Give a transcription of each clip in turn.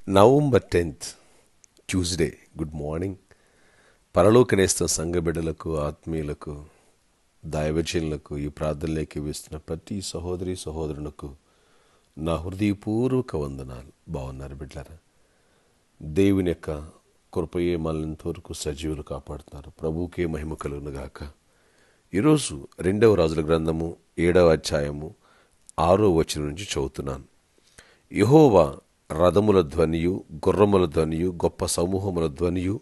November 10th Tuesday. Good morning. పరలోకనేస్తం సంఘ బిడ్డలకు, ఆత్మీయులకు, దైవజనులకు, ఈ ప్రార్థనలోకి వేస్తున్న ప్రతి సహోదరి సహోదరులకు నా హృదయపూర్వక వందనాలు. బాగున్నారు బిడ్డలారా? దేవుని యొక్క కృపయే మనల్ని ఇంతవరకు సజీవులు కాపాడుతున్నారు. ప్రభువుకే మహిమ కలుగునుగాక. ఈరోజు 2వ రాజుల గ్రంథము 7వ అధ్యాయము 6వ వచనం నుంచి చదువుతున్నాను. యెహోవా రథముల ధ్వనియు, గుర్రముల ధ్వనియు, గొప్ప సమూహముల ధ్వనియు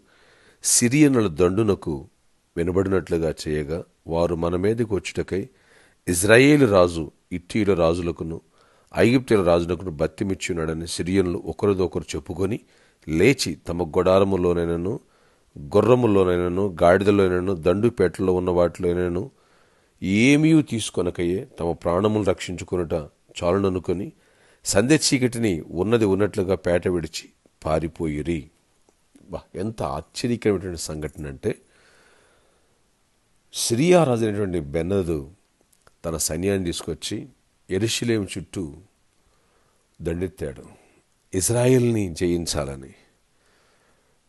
సిరియనుల దండునకు వినబడినట్లుగా చేయగా, వారు మన మీదకి వచ్చుటకై ఇజ్రాయేలు రాజు ఇత్తీయుల రాజులకును ఐగుప్తుల రాజులకును బత్తిమిచ్చున్నాడని సిరియనులు ఒకరిదొకరు చెప్పుకొని లేచి తమ గుడారములోనైనను, గుర్రములోనైనను, గాడిదలోనైనను, దండుపేటలో ఉన్న వాటిలోనైనను ఏమీ తీసుకొనకయే తమ ప్రాణములు రక్షించుకొనుట చాలుననుకొని సంధ్య చీకటిని ఉన్నది ఉన్నట్లుగా పేట విడిచి పారిపోయిరి. ఎంత ఆశ్చర్యకరమైనటువంటి సంఘటన అంటే, సిరియా రాజు అయినటువంటి బెనదు తన సైన్యాన్ని తీసుకొచ్చి యెరూషలేము చుట్టూ దండెత్తాడు, ఇజ్రాయెల్ని జయించాలని.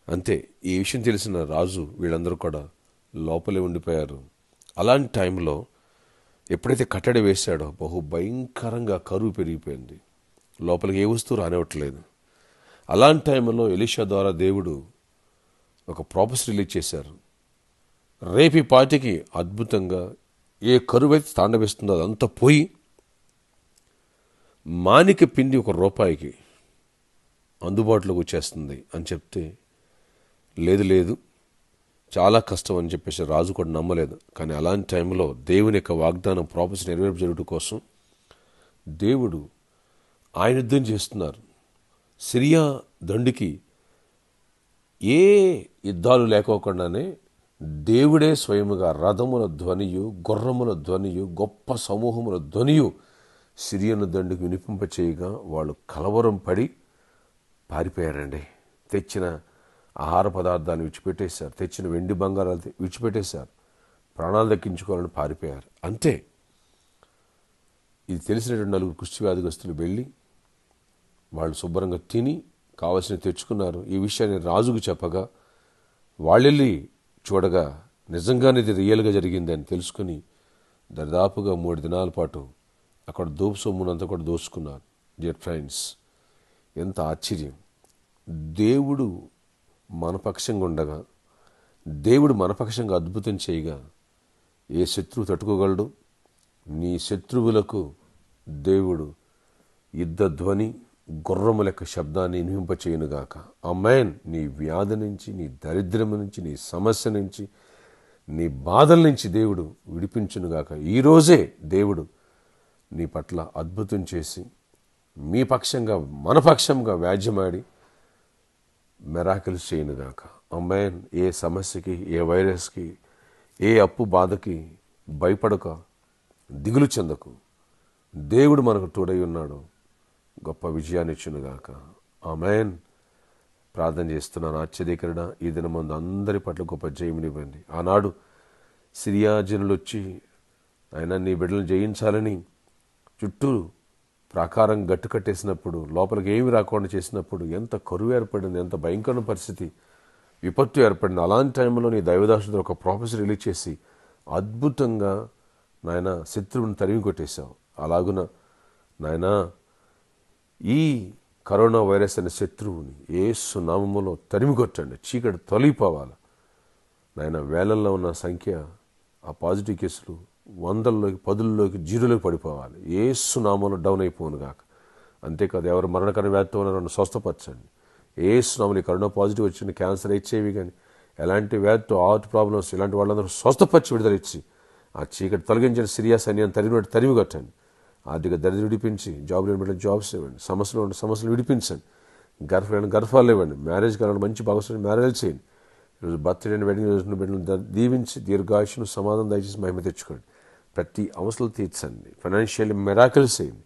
అంతే, ఈ విషయం తెలిసిన రాజు వీళ్ళందరూ కూడా లోపలే ఉండిపోయారు. అలాంటి టైంలో ఎప్పుడైతే కట్టడి వేశాడో బహు భయంకరంగా కరువు పెరిగిపోయింది. లోపలికి ఏ వస్తువు రానివ్వట్లేదు. అలాంటి టైంలో ఎలీషా ద్వారా దేవుడు ఒక ప్రాపస్ రిలీజ్ చేశారు. రేపు ఈ పార్టీకి అద్భుతంగా ఏ కరువు అయితే తాండవిస్తుందో అదంతా పోయి మానిక పిండి ₹1 అందుబాటులోకి వచ్చేస్తుంది అని చెప్తే, లేదు చాలా కష్టం అని చెప్పేసి రాజు కూడా నమ్మలేదు. కానీ అలాంటి టైంలో దేవుని యొక్క వాగ్దానం ప్రాపస్ నెరవేర్చడం కోసం దేవుడు ఆయన యుద్ధం చేస్తున్నారు. సిరియా దండుకి ఏ యుద్ధాలు లేకోకుండానే దేవుడే స్వయముగా రథముల ధ్వనియు, గుర్రముల ధ్వనియు, గొప్ప సమూహముల ధ్వనియు సిరియను దండుకు వినిపింపచేయగా వాళ్ళు కలవరం పడి పారిపోయారండి. తెచ్చిన ఆహార పదార్థాలు విడిచిపెట్టేశారు, తెచ్చిన వెండి బంగారాలు విడిచిపెట్టేశారు, ప్రాణాలు దక్కించుకోవాలని పారిపోయారు. అంతే, ఇది తెలిసినటువంటి 4 కుష్ఠవ్యాధిగ్రస్తులు వెళ్ళి వాళ్ళు శుభ్రంగా తిని కావలసిన తెచ్చుకున్నారు. ఈ విషయాన్ని రాజుకు చెప్పగా వాళ్ళెళ్ళి చూడగా నిజంగానే ఇది రియల్గా జరిగిందని తెలుసుకుని దాదాపుగా 3 దినాల పాటు అక్కడ దోపు సొమ్మునంతా కూడా దోచుకున్నారు. డియర్ ఫ్రెండ్స్, ఎంత ఆశ్చర్యం! దేవుడు మనపక్షంగా ఉండగా, దేవుడు మనపక్షంగా అద్భుతం చేయగా ఏ శత్రువు తట్టుకోగలడు? నీ శత్రువులకు దేవుడు యుద్ధ ధ్వని, గుర్రముల యొక్క శబ్దాన్ని వినిపింపచేయునుగాక. ఆమేన్. నీ వ్యాధి నుంచి, నీ దరిద్రము నుంచి, నీ సమస్య నుంచి, నీ బాధల నుంచి దేవుడు విడిపించునుగాక. ఈరోజే దేవుడు నీ పట్ల అద్భుతం చేసి మీ పక్షంగా, మన పక్షంగా వ్యాజ్యమాడి మెరాకిల్స్ చేయనుగాక. ఆమేన్. ఏ సమస్యకి, ఏ వైరస్కి, ఏ అప్పు బాధకి భయపడక, దిగులు చెందకు. దేవుడు మనకు తోడై ఉన్నాడు. గొప్ప విజయాన్ని ఇచ్చునుగాక. ఆమేన్. ప్రార్థన చేస్తున్నాను. ఆశ్చర్యకరణ ఈ దినమందు అందరి పట్ల గొప్ప జయమునివ్వండి. ఆనాడు సిరియా జనులు వచ్చి ఆయన నీ బిడ్డలను జయించాలని చుట్టూ ప్రాకారం గట్టు కట్టేసినప్పుడు, లోపలికి ఏమి రాకుండా చేసినప్పుడు ఎంత కరువు ఏర్పడింది, ఎంత భయంకరమైన పరిస్థితి, విపత్తు ఏర్పడింది. అలాంటి టైంలో నీ దైవదాసుడు ఒక ప్రాఫెసర్ రిలీజ్ చేసి అద్భుతంగా నాయన శత్రువుని తరిమి కొట్టేశావు. అలాగున నాయన ఈ కరోనా వైరస్ అనే శత్రువుని యేసు నామములో తరిమి కొట్టండి. చీకటి తొలగిపోవాలి నాయన. వేలల్లో ఉన్న సంఖ్య, ఆ పాజిటివ్ కేసులు 100లోకి 10లోకి 0లోకి పడిపోవాలి. యేసు నామంలో డౌన్ అయిపోను గాక. అంతేకాదు, ఎవరు మరణకర వ్యాధితో ఉన్నారో స్వస్థపరచండి. యేసు నామములో ఈ కరోనా పాజిటివ్ వచ్చింది, క్యాన్సర్, HIV కానీ ఎలాంటి వ్యాధితో, హార్ట్ ప్రాబ్లమ్స్, ఇలాంటి వాళ్ళందరూ స్వస్థపరిచి విడుదల ఇచ్చి ఆ చీకటి తొలగించిన సిరియా సైన్యాన్ని తరిమి కొట్టండి. ఆర్థిక దరిద్రం విడిపించి, జాబ్ లేని బిడ్డలు జాబ్స్ ఇవ్వండి, సమస్యలు ఉంటే సమస్యలు విడిపించండి, గర్భాలు ఇవ్వండి, మ్యారేజ్ కావాలని మంచి భాగస్వామి మ్యారేజ్ చేయండి. ఈరోజు బర్త్డే అండ్ వెడ్డింగ్ రోజున బిడ్డలు దీవించి దీర్ఘాయుషును సమాధానం దయచేసి మహిమ తెచ్చుకోండి. ప్రతి అవసరాలు తీర్చండి. ఫైనాన్షియల్లీ మెరాకిల్స్ చేయండి.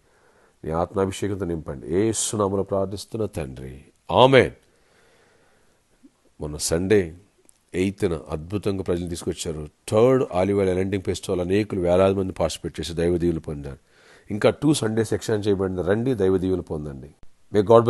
నీ ఆత్మాభిషేకంతో నింపండి. యేసు నామములో ప్రార్థిస్తున్న తండ్రి, ఆమేన్. మొన్న సండే 8న అద్భుతంగా ప్రజలు తీసుకొచ్చారు. 3rd ఆలివ్ ఆయిల్ ఎలాంటింగ్ ఫెస్టివల్ అనేకులు వేలాది మంది పార్టిసిపేట్ చేసి దైవ దీవులు పొందారు. ఇంకా 2 సండేస్ ఎక్స్టెండ్ చేయబడింది. రండి, దైవ దీవులు పొందండి. May God